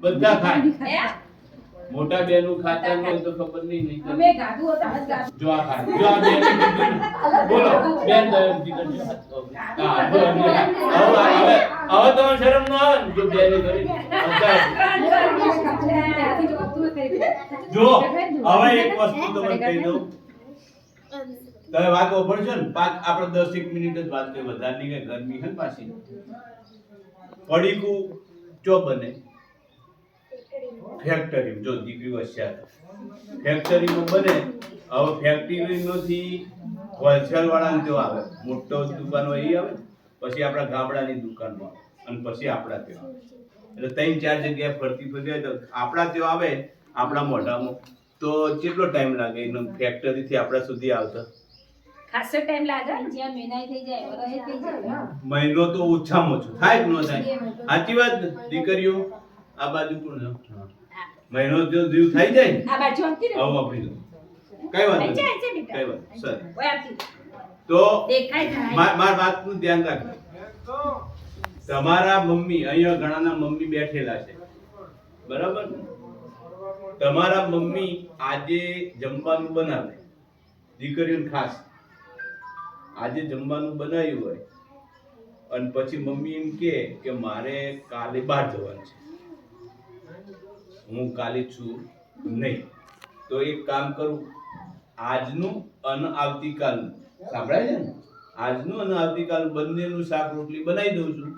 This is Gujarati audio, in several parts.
બધા ખાય મોટા બેનું ખાતા હોય તો ખબર નહીં અમે ગાધું હતા હજ ગાધું જો આ ખાય જો આ બેન બોલો બેન દર્દી કરજો હા જો હવે તો શરમ ન આવે ને જો બેન કરી જો હવે એક વસ્તુ તમને કહી દઉં તમે વાત ઓપડશો ને આપણે 10 મિનિટ જ વાત કરી વધારની કે ગરમી છે પાછી પડીકું ચો બને ફેક્ટરી જો દીકરી હોશિયાર ફેક્ટરીમાં બને હવે ફેક્ટરીમાંથી હોલસેલ વાળાને જો આવે મોટો દુકાન હોય એ આવે પછી આપણા ગામડાની દુકાનમાં અને પછી આપણા ત્યાં એટલે 3-4 જગ્યાએ ફરતી ફરી તો આપણા ત્યાં આવે આપણા મોઢામાં તો કેટલો ટાઈમ લાગે એનો ફેક્ટરીથી આપણા સુધી આવતા ખાસો ટાઈમ લાગે જ્યાં મહિના થઈ જાય વરસ થઈ જાય મહિનો તો ઓછામાં ઓછો થાય કે ન થાય સાચી વાત દીકરીઓ આ બાજુ પણ મહિનો જો જીવ થઈ જાય આ બાજુ આવતી આવ આપણી તો કઈ વાત નહીં કઈ વાત સર ઓય આવતી તો દેખાય માર વાતનું ધ્યાન રાખજો તમારા મમ્મી અહીંયા ઘણાના મમ્મી બેઠેલા છે બરાબર તમારા મમ્મી આજે જમવાનું બનાવે દીકરીઓને ખાસ આજે જમવાનું બનાવ્યું હોય અને પછી મમ્મી એમ કે મારે કાલે બહાર જવાનું છે હું કાલે છું નહીં તો એક કામ કરું આજનું અને આવતીકાલનું સાંભળાય છે ને આજનું અને આવતીકાલનું બંનેનું શાક રોટલી બનાવી દઉં છું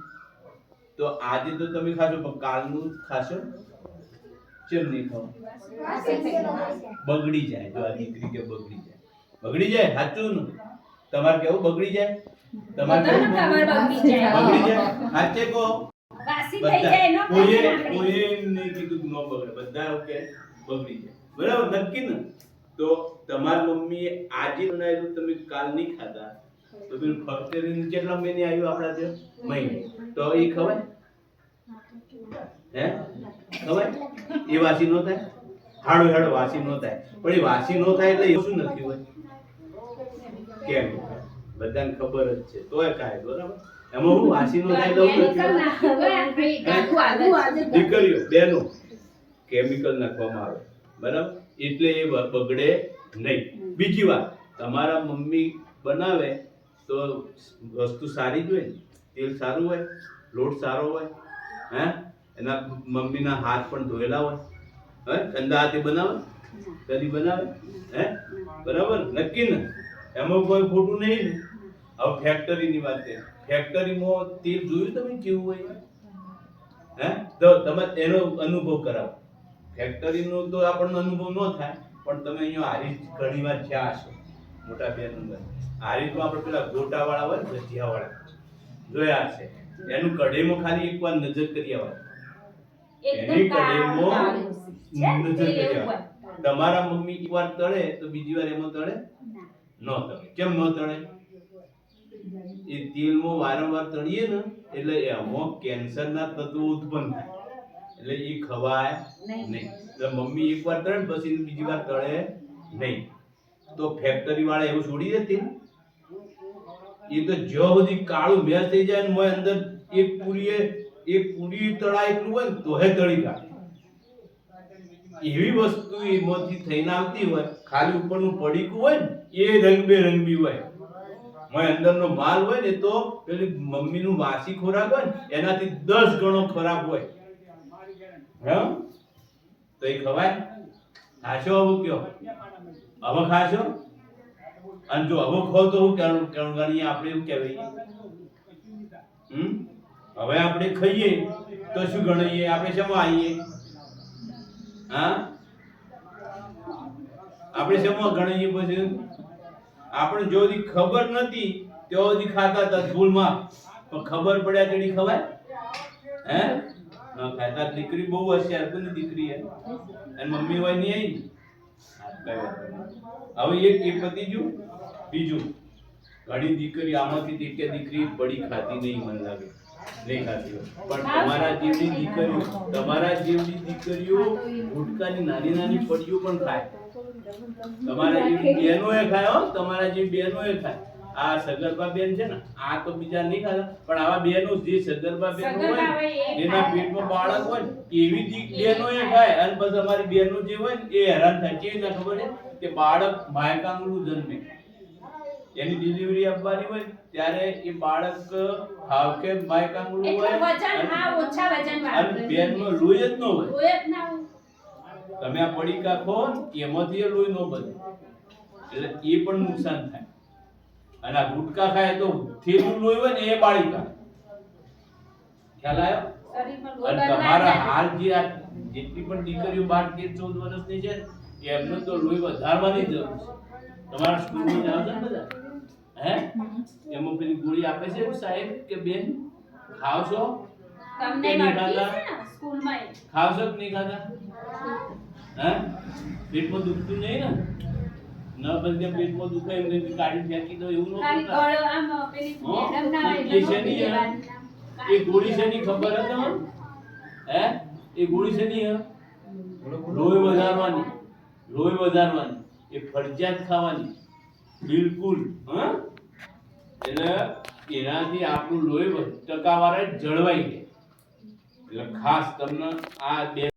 તો આજે તો તમે ખાશો પણ કાલનું ખાશો કેમ નહીં ખાવ બગડી જાય જો આ દીકરી કે બગડી જાય સાચું ને તમારે કેવું બગડી જાય તમારે કેવું બગડી જાય સાચે કહો વાસી થઈ જાય નો કોઈ નહીં કીધું ન બગડે બધા ઓકે બગડી જાય બરાબર નક્કી ને તો તમારી મમ્મીએ આજે બનાવેલું તમે કાલ નહીં ખાતા તો પેલું ફક્તરી કેટલા મહિને આવ્યું આપણા ત્યાં મહિને તો એ ખવાય હે ખવાય એ વાસી ન થાય હાડો વાસી ન થાય પણ એ વાસી ન થાય એટલે એ શું નથી હોય કેમ બધાને ખબર જ છે તોય કાય બરાબર એમાં હું વાસી નો થાય દઉં દીકરીઓ બેનો કેમિકલ નાખવામાં આવે બરાબર એટલે એ બગડે નહીં બીજી વાત તમારા મમ્મી બનાવે તો વસ્તુ સારી જ હોય ને તેલ સારું હોય લોટ સારો હોય હે એના મમ્મીના હાથ પણ ધોયેલા હોય હે ગંદા હાથે બનાવે કદી બનાવે હે બરાબર નક્કી ને એમાં કોઈ ખોટું નહીં ને હવે ફેક્ટરીની વાત છે ફેક્ટરીમાં તેલ જોયું તમે કેવું હોય હે તો તમે એનો અનુભવ કરાવો ફેક્ટરીનો તો આપણને અનુભવ ન થાય પણ તમે અહીંયા હારીજ ઘણી વાર જ્યાં હશો મોટા બે નંબર હારીજમાં આપણે પેલા ગોટા વાળા હોય ભજીયા વાળા જોયા હશે એનું કઢાઈમાં ખાલી એકવાર નજર કરી આવા એની કઢાઈમાં નજર કરી આવા તમારા મમ્મી એકવાર તળે તો બીજી વાર એમાં તળે ન તળે કેમ ન તળે એ તેલમાં વારંવાર તળીએ ને એટલે એમાં કેન્સરના તત્વો ઉત્પન્ન થાય એટલે એ ખવાય નહીં એટલે મમ્મી એકવાર તળે પછી બીજી વાર તળે નહીં તો ફેક્ટરી વાળા એવું છોડી દે તેલ એ તો જ્યાં સુધી કાળું મેસ થઈ જાય ને મોય અંદર એક પૂરી તળાય એટલું હોય ને તોહે તળી કાઢે એવી વસ્તુ એમાંથી થઈને આવતી હોય ખાલી ઉપરનું પડીકું હોય ને એ રંગબેરંગી હોય મોય અંદરનો માલ હોય ને તો પેલી મમ્મીનું વાસી ખોરાક હોય ને એનાથી 10 ગણો ખરાબ હોય હે તો એ ખવાય ખાશો હવે કયો હવે ખાશો અને જો હવે ખાવ તો હું ગણીએ આપણે એવું કહેવાય હવે આપણે ખાઈએ તો શું ગણીએ આપણે શેમાં આવીએ હા આપણે શેમાં ગણીએ પછી આપણે જો દી ખબર નથી તો દી ખાતા હતા ભૂલમાં પણ ખબર પડ્યા તેડી ખવાય હે ના ખાતા દીકરી બહુ હોશિયાર કોની દીકરી હે અને મમ્મી હોય નહીં આવી હવે એક પતિ જો બીજું ઘણી દીકરી આમાંથી કે દીકરી બડી ખાતી નહીં મન લાગે નહીં ખાતી પણ તમારા જેવી દીકરીઓ ગુટકાની નાની નાની પડીઓ પણ ખાય તમારા જેવી બહેનો એ ખાય હો તમારા જેવી બહેનો એ ખાય આ સગર્ભા બેન છે ને આ તો બીજા નહીં ખાતા પણ આવા બેનો જે સગર્ભા બેનો હોય સગર્ભા હોય એ જેના ખાય. પેટમાં બાળક હોય ને, એવી બેનો એ ખાય અને પછી અમારી બેનો જે હોય ને એ હેરાન થાય કેવી રીતે ખબર છે કે બાળક માયકાંગનું જન્મે એની ડિલિવરી આપવાની હોય ને ત્યારે એ બાળક હાવ કે માયકાંગનું એટલે હોય વજન હા ઓછા વજન અને વાળું બેનમાં લોહી જ ન હોય. હોય જ ના હોય. તમે આ પડીકા ખો ને, એમાંથી એ લોહી ન બને એટલે એ પણ નુકસાન થાય. અને આ ગુટકા ખાય તો થેલું લોહી હોય ને એ બાળિકા ખ્યાલ આવ્યો. શરીરમાં લોહી અને બનવા તમારા જાય. હાલ જે આ જેટલી પણ દીકરીઓ 12, 13, 14 વર્ષની છે ને એમને તો લોહી વધારવાની જરૂર છે. તમારા સ્કૂલમાં જાવ છો ને બધા હે એમાં પેલી ગોળી આપે છે સાહેબ કે બેન ખાવ છો તમને કે નહીં મળતી ખાતા? છે ને સ્કૂલમાં એ. ખાવ છો કે નહીં ખાતા હે પેટમાં દુખતું નહીં ને ન બસ પેટમાં દુખે એમ કંઈક કાઢી ફેંકી દો એવું ન ખાલી કરતા. ગળો આમ પેલી હો? મેડમ ના હોય એ એટલે શેની નોખી હે? દેવાની. એ ગોળી શેની ખબર હે તમને હે એ ગોળી શેની હે લોહી વધારવાની એ ફરજિયાત ખાવાની બિલકુલ હા એટલે એનાથી આપણું લોહી ટકાવારી જળવાઈ રહે એટલે ખાસ તમને આ બે